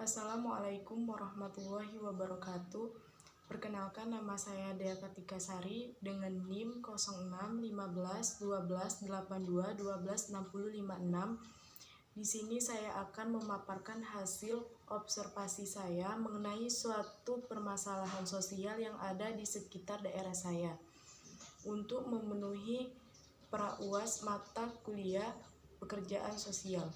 Assalamualaikum warahmatullahi wabarakatuh. Perkenalkan, nama saya Dea Katika Sari dengan NIM 06 15 12 82 12 60 56. Di sini saya akan memaparkan hasil observasi saya mengenai suatu permasalahan sosial yang ada di sekitar daerah saya untuk memenuhi pra-UAS mata kuliah pekerjaan sosial.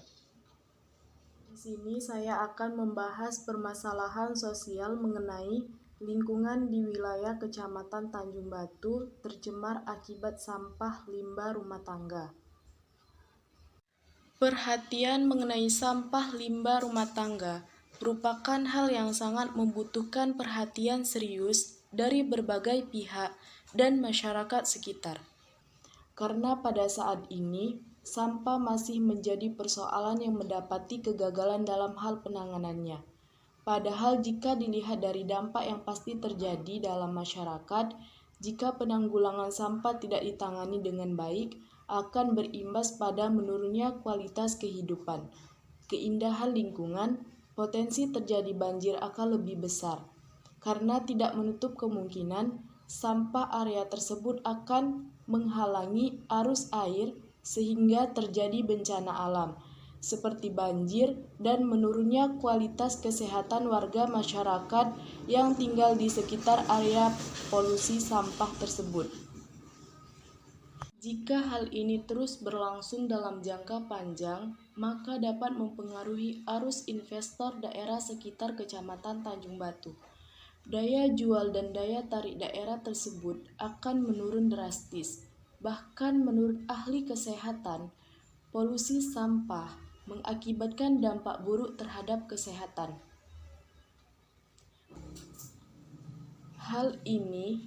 Di sini saya akan membahas permasalahan sosial mengenai lingkungan di wilayah Kecamatan Tanjung Batu tercemar akibat sampah limbah rumah tangga. Perhatian mengenai sampah limbah rumah tangga merupakan hal yang sangat membutuhkan perhatian serius dari berbagai pihak dan masyarakat sekitar. Karena pada saat ini, sampah masih menjadi persoalan yang mendapati kegagalan dalam hal penanganannya. Padahal jika dilihat dari dampak yang pasti terjadi dalam masyarakat, jika penanggulangan sampah tidak ditangani dengan baik, akan berimbas pada menurunnya kualitas kehidupan, keindahan lingkungan, potensi terjadi banjir akan lebih besar. Karena tidak menutup kemungkinan sampah area tersebut akan menghalangi arus air sehingga terjadi bencana alam seperti banjir dan menurunnya kualitas kesehatan warga masyarakat yang tinggal di sekitar area polusi sampah tersebut. Jika hal ini terus berlangsung dalam jangka panjang, maka dapat mempengaruhi arus investor daerah sekitar Kecamatan Tanjung Batu. Daya jual dan daya tarik daerah tersebut akan menurun drastis. Bahkan menurut ahli kesehatan, polusi sampah mengakibatkan dampak buruk terhadap kesehatan. Hal ini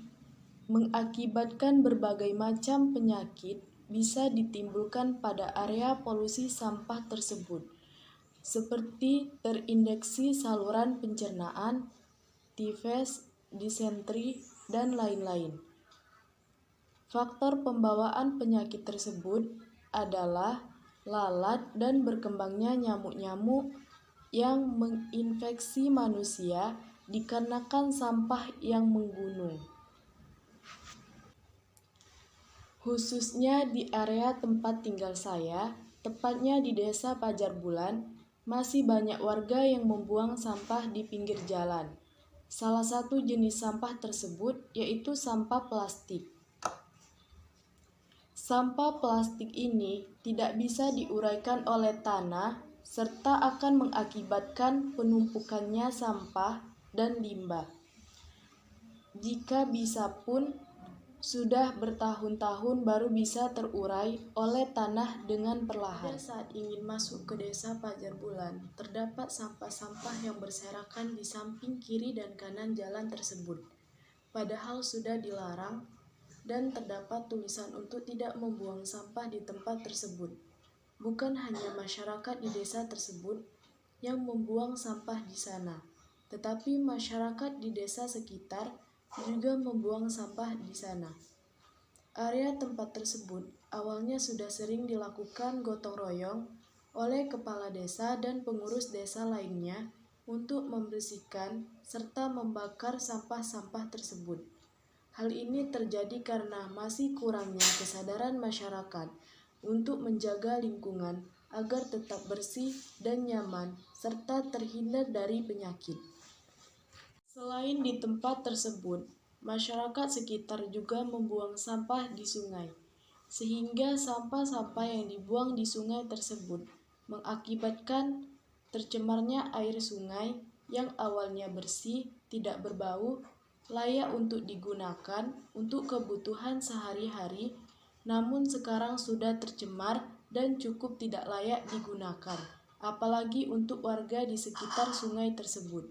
mengakibatkan berbagai macam penyakit bisa ditimbulkan pada area polusi sampah tersebut, seperti terinfeksi saluran pencernaan, tifus, disentri, dan lain-lain. Faktor pembawaan penyakit tersebut adalah lalat dan berkembangnya nyamuk-nyamuk yang menginfeksi manusia dikarenakan sampah yang menggunung. Khususnya di area tempat tinggal saya, tepatnya di Desa Pajar Bulan, masih banyak warga yang membuang sampah di pinggir jalan. Salah satu jenis sampah tersebut yaitu sampah plastik. Sampah plastik ini tidak bisa diuraikan oleh tanah serta akan mengakibatkan penumpukannya sampah dan limbah. Jika bisa pun, sudah bertahun-tahun baru bisa terurai oleh tanah dengan perlahan. Saat ingin masuk ke Desa Pajar Bulan, terdapat sampah-sampah yang berserakan di samping kiri dan kanan jalan tersebut. Padahal sudah dilarang dan terdapat tulisan untuk tidak membuang sampah di tempat tersebut. Bukan hanya masyarakat di desa tersebut yang membuang sampah di sana, tetapi masyarakat di desa sekitar juga membuang sampah di sana. Area tempat tersebut awalnya sudah sering dilakukan gotong royong oleh kepala desa dan pengurus desa lainnya untuk membersihkan serta membakar sampah-sampah tersebut. Hal ini terjadi karena masih kurangnya kesadaran masyarakat untuk menjaga lingkungan agar tetap bersih dan nyaman serta terhindar dari penyakit. Selain di tempat tersebut, masyarakat sekitar juga membuang sampah di sungai, sehingga sampah-sampah yang dibuang di sungai tersebut mengakibatkan tercemarnya air sungai yang awalnya bersih, tidak berbau, layak untuk digunakan untuk kebutuhan sehari-hari, namun sekarang sudah tercemar dan cukup tidak layak digunakan, apalagi untuk warga di sekitar sungai tersebut.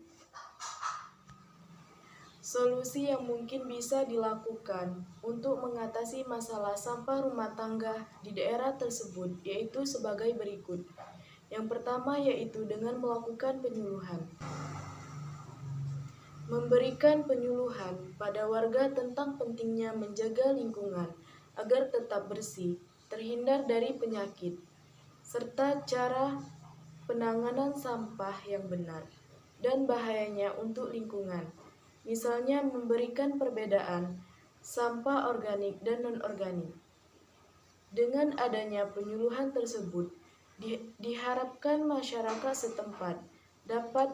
Solusi yang mungkin bisa dilakukan untuk mengatasi masalah sampah rumah tangga di daerah tersebut yaitu sebagai berikut. Yang pertama yaitu dengan melakukan penyuluhan. Memberikan penyuluhan pada warga tentang pentingnya menjaga lingkungan agar tetap bersih, terhindar dari penyakit, serta cara penanganan sampah yang benar. dan bahayanya untuk lingkungan. Misalnya memberikan perbedaan sampah organik dan non-organik. Dengan adanya penyuluhan tersebut, diharapkan masyarakat setempat dapat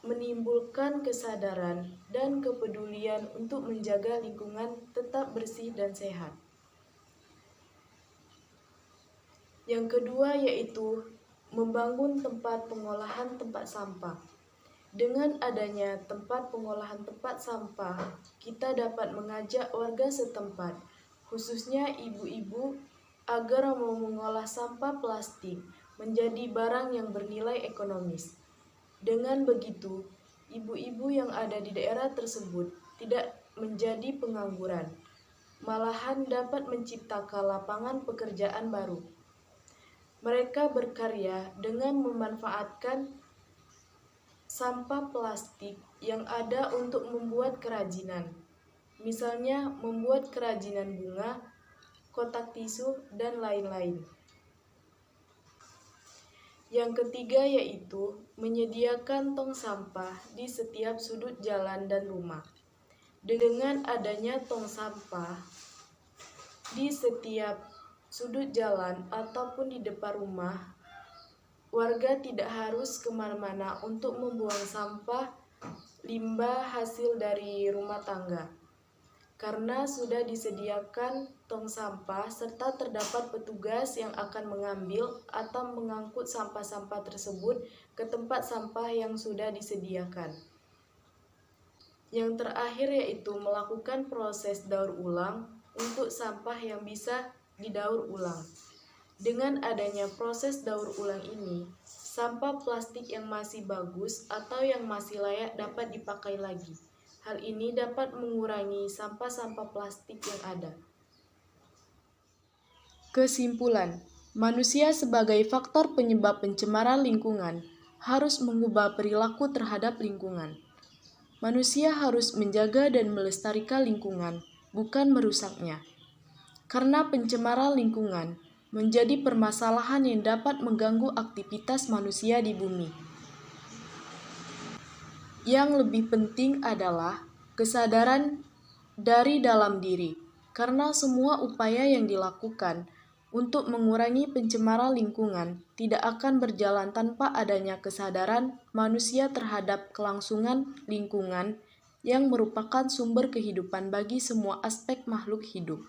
menimbulkan kesadaran dan kepedulian untuk menjaga lingkungan tetap bersih dan sehat. Yang kedua yaitu membangun tempat pengolahan tempat sampah. Dengan adanya tempat pengolahan tempat sampah, kita dapat mengajak warga setempat, khususnya ibu-ibu, agar mau mengolah sampah plastik menjadi barang yang bernilai ekonomis. Dengan begitu, ibu-ibu yang ada di daerah tersebut tidak menjadi pengangguran, malahan dapat menciptakan lapangan pekerjaan baru. Mereka berkarya dengan memanfaatkan sampah plastik yang ada untuk membuat kerajinan. Misalnya membuat kerajinan bunga, kotak tisu, dan lain-lain. Yang ketiga yaitu menyediakan tong sampah di setiap sudut jalan dan rumah. Dengan adanya tong sampah di setiap sudut jalan ataupun di depan rumah, warga tidak harus kemana-mana untuk membuang sampah limbah hasil dari rumah tangga, karena sudah disediakan tong sampah serta terdapat petugas yang akan mengambil atau mengangkut sampah-sampah tersebut ke tempat sampah yang sudah disediakan. Yang terakhir yaitu melakukan proses daur ulang untuk sampah yang bisa didaur ulang. Dengan adanya proses daur ulang ini, sampah plastik yang masih bagus atau yang masih layak dapat dipakai lagi. Hal ini dapat mengurangi sampah-sampah plastik yang ada. Kesimpulan, manusia sebagai faktor penyebab pencemaran lingkungan harus mengubah perilaku terhadap lingkungan. Manusia harus menjaga dan melestarikan lingkungan, bukan merusaknya. Karena pencemaran lingkungan menjadi permasalahan yang dapat mengganggu aktivitas manusia di bumi. Yang lebih penting adalah kesadaran dari dalam diri, karena semua upaya yang dilakukan untuk mengurangi pencemaran lingkungan tidak akan berjalan tanpa adanya kesadaran manusia terhadap kelangsungan lingkungan yang merupakan sumber kehidupan bagi semua aspek makhluk hidup.